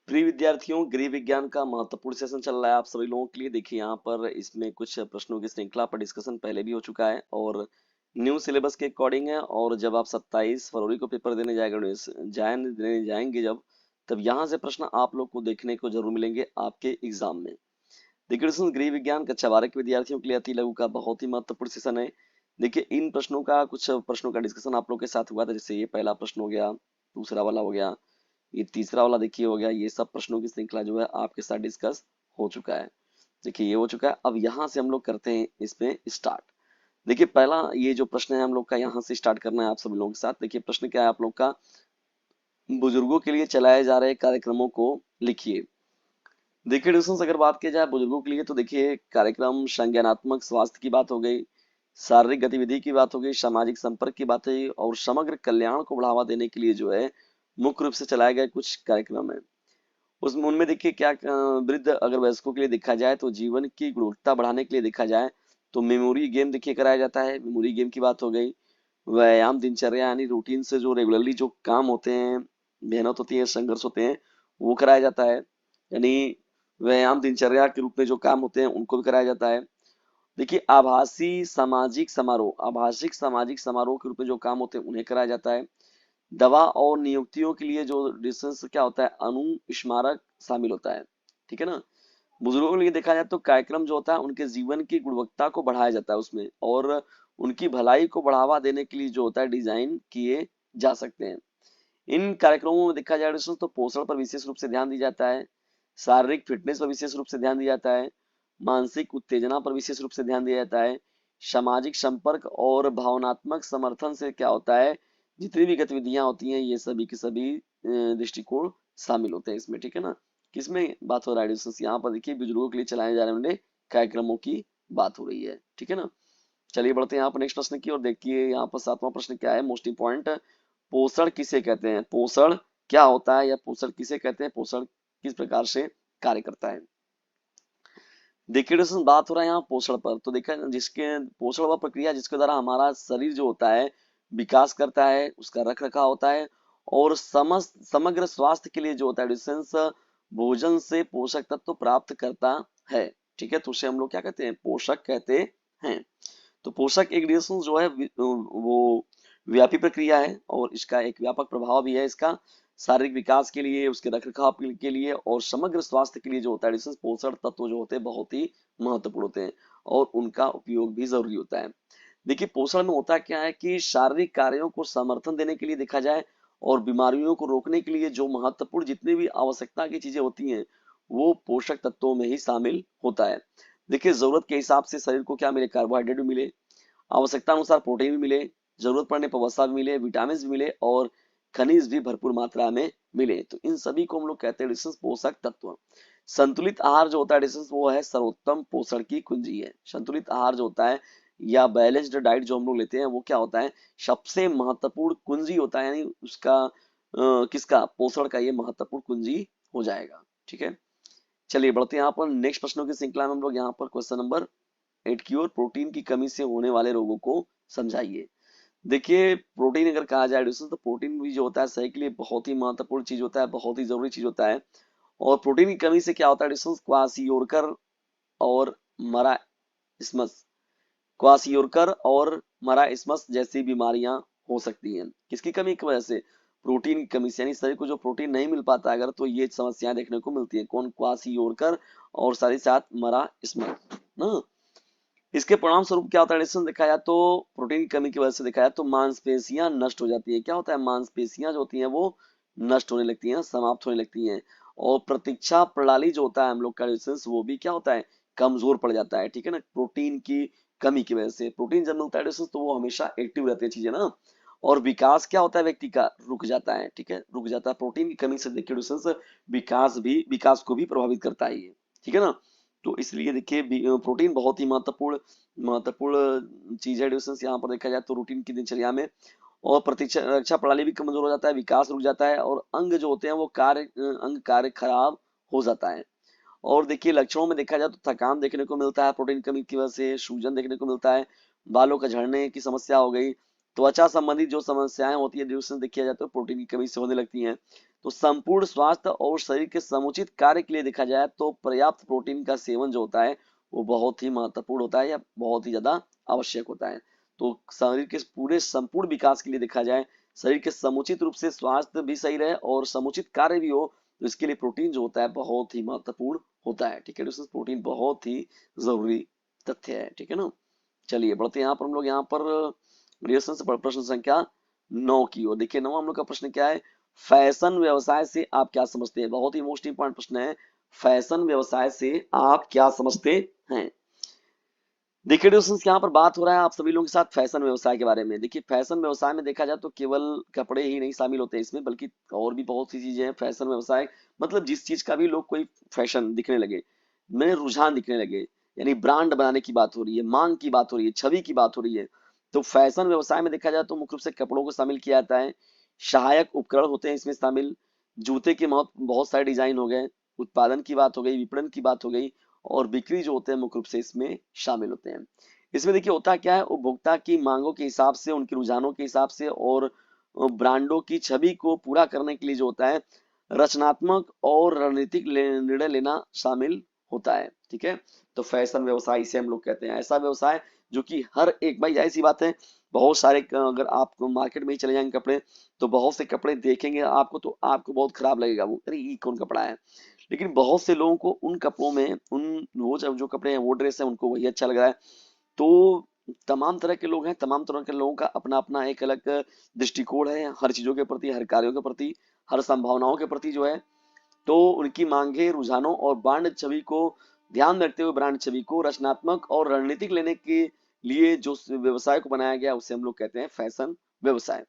प्रिय विद्यार्थियों, गृह विज्ञान का महत्वपूर्ण सेशन चल रहा है आप सभी लोगों के लिए। देखिए यहाँ पर इसमें कुछ प्रश्नों की श्रृंखला पर डिस्कशन पहले भी हो चुका है और न्यू सिलेबस के अकॉर्डिंग है। और जब आप 27 फरवरी को पेपर देने देने जाएंगे जब, तब यहाँ से प्रश्न आप लोग को देखने को जरूर मिलेंगे आपके एग्जाम में। देखिए दोस्तों, गृह विज्ञान कक्षा 12 के विद्यार्थियों के लिए अति लघु का बहुत ही महत्वपूर्ण सेशन है। देखिए इन प्रश्नों का कुछ प्रश्नों का डिस्कशन आप लोग के साथ हुआ था, जैसे ये पहला प्रश्न हो गया, दूसरा वाला हो गया, ये तीसरा वाला देखिए हो गया। ये सब प्रश्नों की श्रृंखला जो है आपके साथ डिस्कस हो चुका है। देखिए ये हो चुका है। अब यहाँ से हम लोग करते हैं इसमें स्टार्ट। देखिए पहला ये जो प्रश्न है हम लोग का, यहाँ से स्टार्ट करना है आप सभी लोगों के साथ। देखिए प्रश्न क्या है आप लोग का, बुजुर्गों के लिए चलाए जा रहे कार्यक्रमों को लिखिए। देखिए दोस्तों, अगर बात की जाए बुजुर्गों के लिए, तो देखिए कार्यक्रम संज्ञानात्मक स्वास्थ्य की बात हो गई, शारीरिक गतिविधि की बात हो गई, सामाजिक संपर्क की बात है और समग्र कल्याण को बढ़ावा देने के लिए जो है मुख्य रूप से चलाए गए कुछ कार्यक्रम है। उसमें उनमें देखिए क्या वृद्ध अगर वयस्कों के लिए देखा जाए तो जीवन की गुणवत्ता बढ़ाने के लिए देखा जाए तो मेमोरी गेम देखिए कराया जाता है। मेमोरी गेम की बात हो गई। व्यायाम दिनचर्या यानी रूटीन से जो रेगुलरली जो काम होते हैं, मेहनत होती है, संघर्ष होते हैं, वो कराया जाता है। यानी व्यायाम दिनचर्या के रूप में जो काम होते हैं उनको भी कराया जाता है। देखिए आभासिक सामाजिक समारोह के रूप में जो काम होते हैं उन्हें कराया जाता है। दवा और नियुक्तियों के लिए जो डिस्टेंस क्या होता है, अनुस्मारक शामिल होता है। ठीक है ना। बुजुर्गों के लिए देखा जाए तो कार्यक्रम जो होता है उनके जीवन की गुणवत्ता को बढ़ाया जाता है उसमें, और उनकी भलाई को बढ़ावा देने के लिए जो होता है डिजाइन किए जा सकते हैं। इन कार्यक्रमों में देखा जाए तो पोषण पर विशेष रूप से ध्यान दिया जाता है, शारीरिक फिटनेस पर विशेष रूप से ध्यान दिया जाता है, मानसिक उत्तेजना पर विशेष रूप से ध्यान दिया जाता है, सामाजिक संपर्क और भावनात्मक समर्थन से क्या होता है, जितनी भी गतिविधियां होती हैं ये सभी के सभी दृष्टिकोण शामिल होते हैं इसमें। ठीक है ना। किसमें बात हो रहा है दोस्तों, यहाँ पर देखिए बुजुर्गों के लिए चलाए जा रहे वाले कार्यक्रमों की बात हो रही है। ठीक है ना। चलिए बढ़ते हैं यहाँ पर नेक्स्ट प्रश्न की और देखिए यहाँ पर 7वां प्रश्न क्या है, मोस्ट इंपॉर्टेंट। पोषण किसे कहते हैं, पोषण क्या होता है या पोषण किसे कहते हैं, पोषण किस प्रकार से कार्य करता है। देखिए दोस्तों, बात हो रहा है यहाँ पोषण पर, तो देखा जिसके पोषण वह प्रक्रिया जिसके द्वारा हमारा शरीर जो होता है विकास करता है, उसका रख रखाव होता है और समस्त समग्र स्वास्थ्य के लिए जो होता है डिस्टेंस भोजन से पोषक तत्व प्राप्त करता है। ठीक है, तो उसे हम लोग क्या कहते हैं, पोषक कहते हैं। तो पोषक एक डिस्टेंस जो है वो व्यापी प्रक्रिया है और इसका एक व्यापक प्रभाव भी है। इसका शारीरिक विकास के लिए, उसके रखरखाव के लिए और समग्र स्वास्थ्य के लिए जो होता है डिस्टेंस पोषण तत्व जो होते हैं बहुत ही महत्वपूर्ण होते हैं और उनका उपयोग भी जरूरी होता है। देखिए पोषण में होता क्या है कि शारीरिक कार्यों को समर्थन देने के लिए देखा जाए और बीमारियों को रोकने के लिए जो महत्वपूर्ण जितनी भी आवश्यकता की चीजें होती हैं वो पोषक तत्वों में ही शामिल होता है। देखिए जरूरत के हिसाब से शरीर को क्या मिले, कार्बोहाइड्रेट भी मिले, आवश्यकता अनुसार प्रोटीन भी मिले, जरूरत पड़ने पर वसा भी मिले, विटामिन भी मिले और खनिज भी भरपूर मात्रा में मिले। तो इन सभी को हम लोग कहते हैं डिस्टेंस पोषक तत्व। संतुलित आहार जो होता है डिस्टेंस वो है सर्वोत्तम पोषण की कुंजी है। संतुलित आहार जो होता है या बैलेंस्ड डाइट जो हम लोग लेते हैं वो क्या होता है, सबसे महत्वपूर्ण कुंजी होता है। यानी उसका किसका, पोषण का ये महत्वपूर्ण कुंजी हो जाएगा। ठीक है। चलिए बढ़ते हैं यहाँ पर नेक्स्ट प्रश्नों की श्रृंखला में। हम लोग यहाँ पर क्वेश्चन नंबर 8 की ओर, प्रोटीन की कमी से होने वाले रोगों को समझाइए। देखिए प्रोटीन अगर कहा जाए दोस्तों, तो प्रोटीन भी जो होता है शरीर के लिए बहुत ही महत्वपूर्ण चीज होता है, बहुत ही जरूरी चीज होता है। और प्रोटीन की कमी से क्या होता है दोस्तों, क्वासियोरकर और मराइस्मस, क्वासियोरकर और मराइस्मस जैसी बीमारियां हो सकती हैं। किसकी कमी की वजह से, प्रोटीन की कमी से। यानी शरीर को जो प्रोटीन नहीं मिल पाता अगर, तो ये समस्याएं देखने को मिलती है। कौन, क्वासियोरकर और साथ ही साथ मराइस्मस ना। इसके परिणाम स्वरूप क्या होता है डिस्टेंस देखा जाए तो, प्रोटीन की कमी की वजह से देखा जाए तो मांसपेशियां नष्ट हो जाती है। क्या होता है, मांसपेशियां जो होती हैं वो नष्ट होने लगती हैं, समाप्त होने लगती हैं। और प्रतीक्षा प्रणाली जो होता है हम लोग का डिस्टेंस वो भी क्या होता है, कमजोर पड़ जाता है। ठीक है ना। प्रोटीन की कमी की वजह से, प्रोटीन जब मिलता है डिस्टेंस तो वो हमेशा एक्टिव रहती है चीजें ना। और विकास क्या होता है व्यक्ति का, रुक जाता है। ठीक है, रुक जाता है। प्रोटीन की कमी से देखिए डिस्टेंस विकास को भी प्रभावित करता है ये। ठीक है ना। तो इसलिए देखिए प्रोटीन बहुत ही महत्वपूर्ण महत्वपूर्ण चीज है डिस्टेंस। यहाँ पर देखा जाए तो रूटीन की दिनचर्या में। और प्रतिरक्षा रक्षा प्रणाली भी कमजोर हो जाता है, विकास रुक जाता है और अंग जो होते हैं वो अंग कार्य खराब हो जाता है। और देखिए लक्षणों में देखा जाए तो थकान देखने को मिलता है प्रोटीन कमी की वजह से, सूजन देखने को मिलता है, बालों का झड़ने की समस्या हो गई, त्वचा संबंधित जो समस्याएं होती है ड्यूरेशन देखा जाए तो प्रोटीन की कमी से होने लगती हैं। तो संपूर्ण स्वास्थ्य और शरीर के समुचित कार्य के लिए देखा जाए तो पर्याप्त प्रोटीन का सेवन जो होता है वो बहुत ही महत्वपूर्ण होता है या बहुत ही ज्यादा आवश्यक होता है। तो शरीर के पूरे संपूर्ण विकास के लिए देखा जाए, शरीर के समुचित रूप से स्वास्थ्य भी सही रहे और समुचित कार्य भी हो, तो इसके लिए प्रोटीन जो होता है बहुत ही महत्वपूर्ण होता है। ठीक है, तो प्रोटीन बहुत ही जरूरी तथ्य है। ठीक है ना, चलिए बढ़ते हैं यहाँ पर हम लोग यहाँ पर रिएक्शन से प्रश्न संख्या 9 की ओर। देखिए 9 हम लोग का प्रश्न क्या है, फैशन व्यवसाय से आप क्या समझते हैं। बहुत ही मोस्ट इंपॉर्टेंट प्रश्न है, फैशन व्यवसाय से आप क्या समझते हैं। देखिए दोस्तों यहाँ पर बात हो रहा है आप सभी लोगों के साथ फैशन व्यवसाय के बारे में। देखिए फैशन व्यवसाय में देखा जाए तो केवल कपड़े ही नहीं शामिल होते हैं इसमें, बल्कि और भी बहुत सी चीजें हैं। फैशन व्यवसाय मतलब जिस चीज का भी लोग कोई फैशन दिखने लगे, में रुझान दिखने लगे, यानी ब्रांड बनाने की बात हो रही है, मांग की बात हो रही है, छवि की बात हो रही है, तो फैशन व्यवसाय में देखा जाए तो मुख्य रूप से कपड़ों को शामिल किया जाता है। सहायक उपकरण होते हैं इसमें शामिल, जूते के बहुत सारे डिजाइन हो गए, उत्पादन की बात हो गई, विपणन की बात हो गई, और बिक्री जो होते हैं मुख्य रूप से इसमें शामिल होते हैं। इसमें देखिए होता क्या है, उपभोक्ता की मांगों के हिसाब से, उनके रुझानों के हिसाब से और ब्रांडों की छवि को पूरा करने के लिए जो होता है रचनात्मक और रणनीतिक निर्णय लेना शामिल होता है। ठीक है, तो फैशन व्यवसाय इसे हम लोग कहते हैं, ऐसा व्यवसाय जो कि हर एक, भाई ऐसी बात है, बहुत सारे अगर आप मार्केट में ही चले जाएंगे कपड़े, तो बहुत से कपड़े देखेंगे आपको तो आपको बहुत खराब लगेगा, वो अरे ये कौन कपड़ा है। लेकिन बहुत से लोगों को उन कपड़ों में उन वो जो कपड़े हैं वो ड्रेस है उनको वही अच्छा लग रहा है। तो तमाम तरह के लोग हैं, तमाम तरह के लोगों का अपना अपना एक अलग दृष्टिकोण है हर चीजों के प्रति, हर कार्यों के प्रति, हर संभावनाओं के प्रति जो है। तो उनकी मांगे, रुझानों और ब्रांड छवि को ध्यान में रखते हुए ब्रांड छवि को रचनात्मक और रणनीतिक लेने के लिए जो व्यवसाय को बनाया गया उसे हम लोग कहते हैं फैशन व्यवसाय।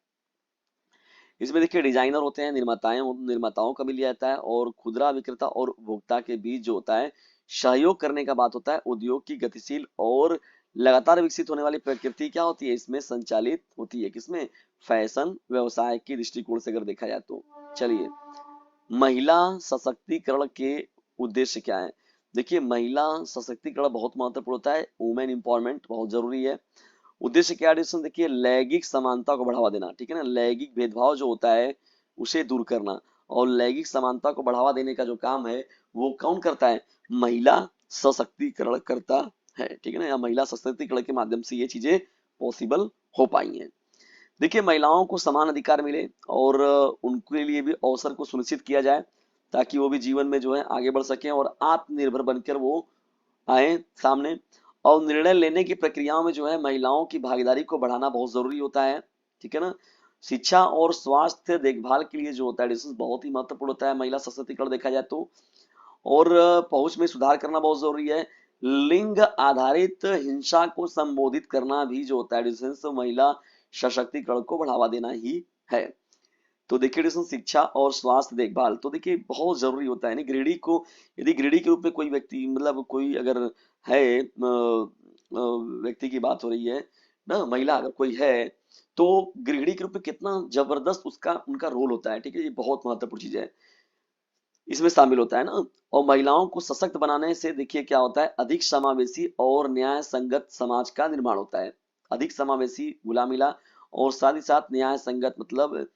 इसमें देखिए डिजाइनर होते हैं, निर्माताओं का भी लिया जाता है, और खुदरा विक्रेता और उपभोक्ता के बीच जो होता है सहयोग करने का बात होता है। उद्योग की गतिशील और लगातार विकसित होने वाली प्रकृति क्या होती है इसमें संचालित होती है, किसमें, फैशन व्यवसाय की दृष्टिकोण से अगर देखा जाए तो। चलिए, महिला सशक्तिकरण के उद्देश्य क्या है। देखिए महिला सशक्तिकरण बहुत महत्वपूर्ण होता है, वुमेन एम्पावरमेंट बहुत जरूरी है। उद्देश्य क्या है, देखिए लैंगिक समानता को बढ़ावा देना। ठीक है ना, लैंगिक भेदभाव जो होता है उसे दूर करना, और लैंगिक समानता को बढ़ावा देने का जो काम है वो कौन करता है, महिला सशक्तिकरण करता है। ठीक है ना, या महिला सशक्तिकरण के माध्यम से ये चीजें पॉसिबल हो पाई हैं। देखिए महिलाओं को समान अधिकार मिले और उनके लिए भी अवसर को सुनिश्चित किया जाए, ताकि वो भी जीवन में जो है आगे बढ़ सकें और आत्मनिर्भर बनकर वो आए सामने। और निर्णय लेने की प्रक्रियाओं में जो है महिलाओं की भागीदारी को बढ़ाना बहुत जरूरी होता है। ठीक है ना, शिक्षा और स्वास्थ्य देखभाल के लिए जो होता है डिसीजन बहुत ही महत्वपूर्ण होता है महिला सशक्तिकरण देखा जाए तो। और पहुंच में सुधार करना बहुत जरूरी है। लिंग आधारित हिंसा को संबोधित करना भी जो होता है डिसीजन महिला सशक्तिकरण को बढ़ावा देना ही है। तो देखिए डिसीजन शिक्षा और स्वास्थ्य देखभाल तो देखिए बहुत जरूरी होता है। यानी गृहिणी को, यदि गृहिणी के रूप में कोई व्यक्ति, मतलब कोई अगर है व्यक्ति की बात हो रही है ना, महिला अगर कोई है, तो गृहिणी के रूप में कितना जबरदस्त उसका उनका रोल होता है। ठीक है, ये बहुत महत्वपूर्ण चीज है, इसमें शामिल होता है ना। और महिलाओं को सशक्त बनाने से देखिए क्या होता है, अधिक समावेशी और न्याय संगत समाज का निर्माण होता है। अधिक समावेशी, घुला मिला, और साथ ही साथ न्याय संगत मतलब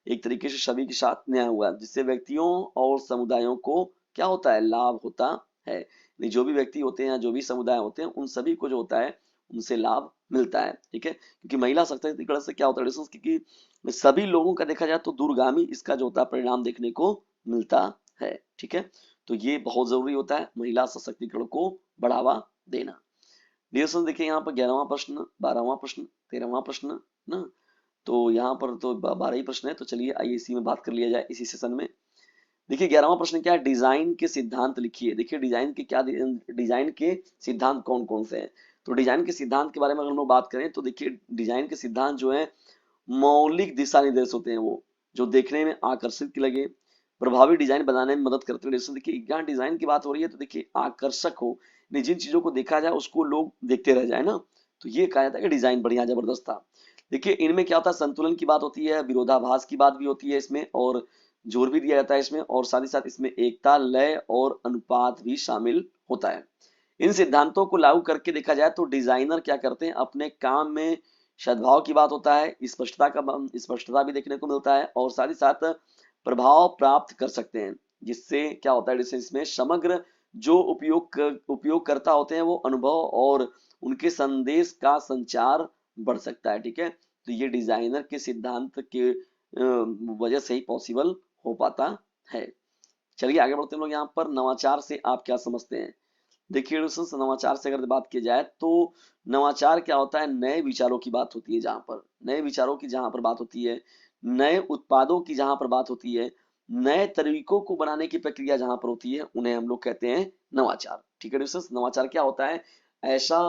एक तरीके से सभी के साथ न्याय हुआ, जिससे व्यक्तियों और समुदायों को क्या होता है, लाभ होता है। जो भी व्यक्ति होते हैं, जो भी समुदाय होते हैं, उन सभी को जो होता है उनसे लाभ मिलता है। ठीक है, क्योंकि महिला सशक्तिकरण से क्या होता है, क्योंकि सभी लोगों का देखा जाए तो दूरगामी इसका जो होता है परिणाम देखने को मिलता है। ठीक है, तो ये बहुत जरूरी होता है महिला सशक्तिकरण को बढ़ावा देना। डियर देखिए यहाँ पर 11वां प्रश्न, 12वां प्रश्न, 13वां प्रश्न ना, तो यहाँ पर तो 12 ही प्रश्न है। तो चलिए आइए इसी में बात कर लिया जाए इसी सेशन में। देखिए 11वां प्रश्न क्या है, डिजाइन के सिद्धांत लिखिए। देखिए डिजाइन के सिद्धांत कौन कौन से हैं। तो डिजाइन के सिद्धांत के बारे में अगर हम लोग बात करें तो देखिए डिजाइन के सिद्धांत जो है मौलिक दिशा निर्देश होते हैं, वो जो देखने में आकर्षित लगे, प्रभावी डिजाइन बनाने में मदद करते हैं। जैसे देखिए यहाँ डिजाइन की बात हो रही है तो देखिए आकर्षक हो, जिन चीजों को देखा जाए उसको लोग देखते रह जाए ना, तो ये कहा जाता है कि डिजाइन बढ़िया जबरदस्त था। देखिए इनमें क्या होता है, संतुलन की बात होती है, विरोधाभास की बात भी होती है इसमें, और जोर भी दिया जाता है इसमें, और साथ ही साथ इसमें एकता, लय और अनुपात भी शामिल होता है। इन सिद्धांतों को लागू करके देखा जाए तो डिजाइनर क्या करते हैं, अपने काम में सद्भाव की बात होता है, स्पष्टता भी देखने को मिलता है, और साथ ही साथ प्रभाव प्राप्त कर सकते हैं, जिससे क्या होता है इसमें समग्र जो उपयोगकर्ता होते हैं वो अनुभव और उनके संदेश का संचार बढ़ सकता है। ठीक है, तो ये डिजाइनर के सिद्धांत के वजह से ही पॉसिबल हो पाता है। चलिए आगे बढ़ते हैं लोग। यहाँ पर नवाचार से आप क्या समझते हैं? देखिए दोस्तों, नवाचार से अगर बात की जाए तो नवाचार क्या होता है? नए विचारों की बात होती है, जहां पर नए विचारों की जहां पर बात होती है, नए उत्पादों की जहां पर बात होती है, नए तरीकों को बनाने की प्रक्रिया जहां पर होती है, उन्हें हम लोग कहते हैं नवाचार। ठीक है दोस्तों, नवाचार क्या होता है? ऐसा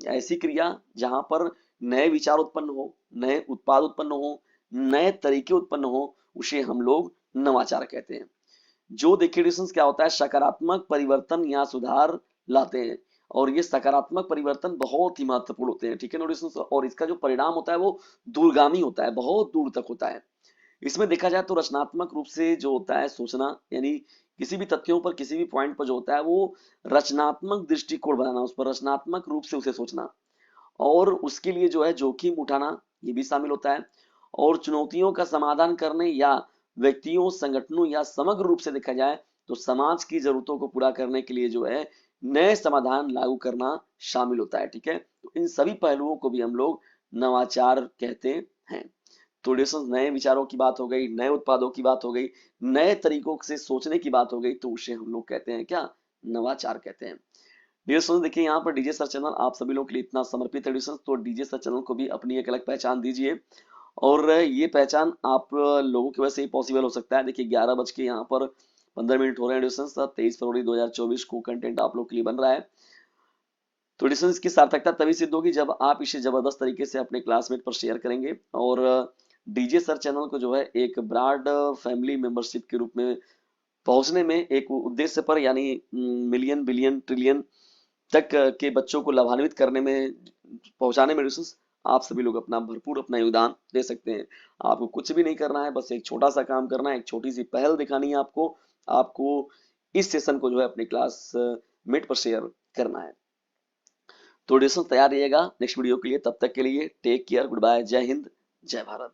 ऐसी क्रिया जहां पर नए विचार उत्पन्न हो, नए उत्पाद उत्पन्न हो, नए तरीके उत्पन्न हो, उसे हम लोग नवाचार कहते हैं। जो देखिए डिस्टेंस क्या होता है? सकारात्मक परिवर्तन या सुधार लाते हैं, और ये सकारात्मक परिवर्तन बहुत ही महत्वपूर्ण होते हैं। ठीक है नोटिस, और इसका जो परिणाम होता है वो दूरगामी होता है, बहुत दूर तक होता है। इसमें देखा जाए तो रचनात्मक रूप से जो होता है सोचना, यानी किसी भी तथ्यों पर, किसी भी पॉइंट पर जो होता है वो रचनात्मक दृष्टिकोण बनाना, उस पर रचनात्मक रूप से उसे सोचना, और उसके लिए जो है जोखिम उठाना, ये भी शामिल होता है। और चुनौतियों का समाधान करने या व्यक्तियों, संगठनों या समग्र रूप से देखा जाए तो समाज की जरूरतों को पूरा करने के लिए जो है नए समाधान लागू करना शामिल होता है। ठीक है, तो इन सभी पहलुओं को भी हम लोग नवाचार कहते हैं। तो नए विचारों की बात हो गई, नए उत्पादों की बात हो गई, नए तरीकों से सोचने की बात हो गई, तो उसे हम लोग कहते हैं क्या? नवाचार कहते हैं। डियर स्टूडेंट, देखिए यहाँ पर डीजे सर चैनल आप सभी लोगों के लिए इतना समर्पित है डियर, तो डीजे सर चैनल को भी अपनी एक अलग पहचान दीजिए, और ये पहचान आप लोगों की वजह से ही पॉसिबल हो सकता है। देखिए 11 बज के यहाँ पर 15 मिनट हो रहे हैं डियर, 23 फरवरी 2024 को कंटेंट आप लोग के लिए बन रहा है। तो डियर, इसकी सार्थकता तभी सिद्ध होगी जब आप इसे जबरदस्त तरीके से अपने क्लासमेट पर शेयर करेंगे, और डीजे सर चैनल को जो है एक ब्रॉड फैमिली मेंबरशिप के रूप में पहुंचने में, एक उद्देश्य पर, यानी मिलियन, बिलियन, ट्रिलियन तक के बच्चों को लाभान्वित करने में, पहुंचाने में रिसोर्स आप सभी लोग अपना भरपूर अपना योगदान दे सकते हैं। आपको कुछ भी नहीं करना है, बस एक छोटा सा काम करना है, एक छोटी सी पहल दिखानी है आपको। आपको इस सेशन को जो है अपनी क्लास मेट पर शेयर करना है। तो डिस्कशन तैयार रहिएगा नेक्स्ट वीडियो के लिए। तब तक के लिए टेक केयर, गुड बाय, जय हिंद, जय भारत।